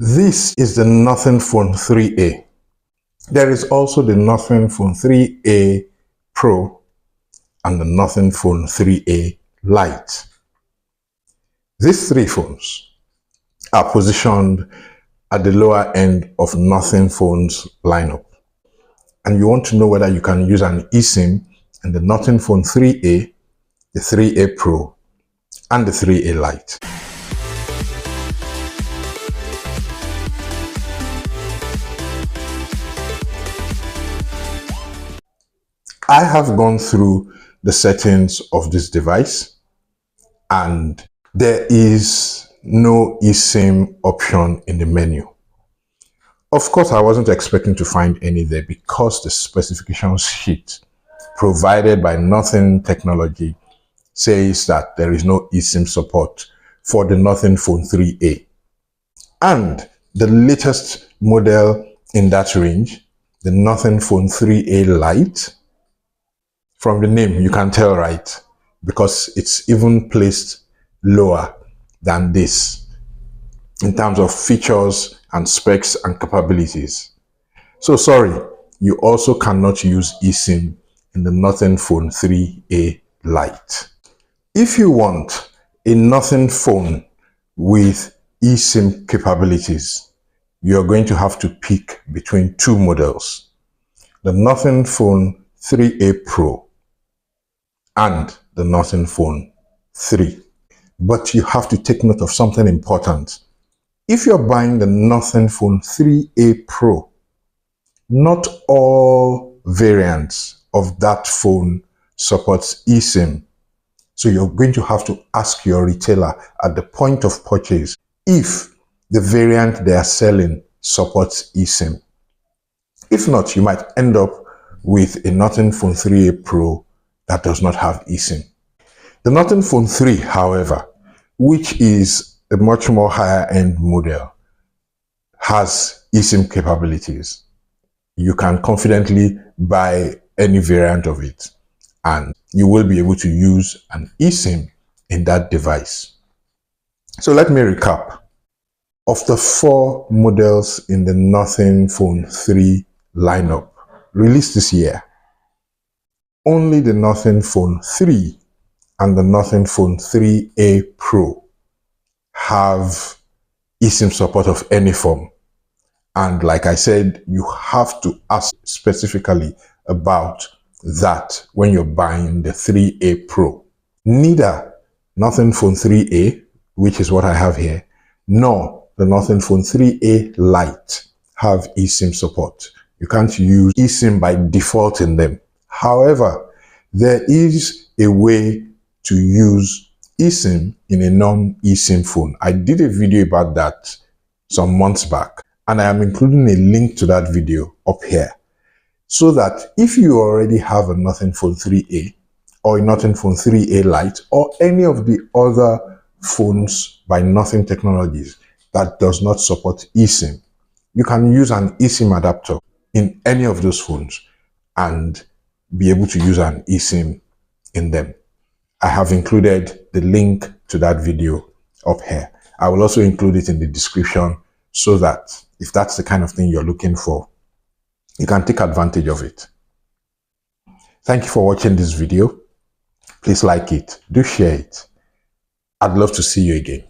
This is the Nothing Phone 3A. There is also the Nothing Phone 3A Pro and the Nothing Phone 3A Lite. These three phones are positioned at the lower end of Nothing Phone's lineup. And you want to know whether you can use an eSIM in the Nothing Phone 3A, the 3A Pro, and the 3A Lite. I have gone through the settings of this device and there is no eSIM option in the menu. Of course, I wasn't expecting to find any there because the specification sheet provided by Nothing Technology says that there is no eSIM support for the Nothing Phone 3A. And the latest model in that range, the Nothing Phone 3A Lite, from the name you can tell, right? Because it's even placed lower than this in terms of features and specs and capabilities. So sorry, you also cannot use eSIM in the Nothing Phone 3A Lite. If you want a Nothing phone with eSIM capabilities, you're going to have to pick between two models, the Nothing Phone 3A Pro and the Nothing Phone 3. But you have to take note of something important. If you're buying the Nothing Phone 3A Pro, not all variants of that phone supports eSIM. So you're going to have to ask your retailer at the point of purchase if the variant they are selling supports eSIM. If not, you might end up with a Nothing Phone 3A Pro that does not have eSIM. The Nothing Phone 3, however, which is a much more higher end model, has eSIM capabilities. You can confidently buy any variant of it and you will be able to use an eSIM in that device. So let me recap. Of the four models in the Nothing Phone 3 lineup released this year, only the Nothing Phone 3 and the Nothing Phone 3A Pro have eSIM support of any form. And like I said, you have to ask specifically about that when you're buying the 3A Pro. Neither Nothing Phone 3A, which is what I have here, nor the Nothing Phone 3A Lite have eSIM support. You can't use eSIM by default in them. However, there is a way to use eSIM in a non-eSIM phone. I did a video about that some months back, and I am including a link to that video up here, so that if you already have a Nothing Phone 3A or a Nothing Phone 3A Lite or any of the other phones by Nothing Technologies that does not support eSIM, you can use an eSIM adapter in any of those phones and be able to use an eSIM in them. I have included the link to that video up here. I will also include it in the description so that if that's the kind of thing you're looking for, you can take advantage of it. Thank you for watching this video. Please like it, do share it. I'd love to see you again.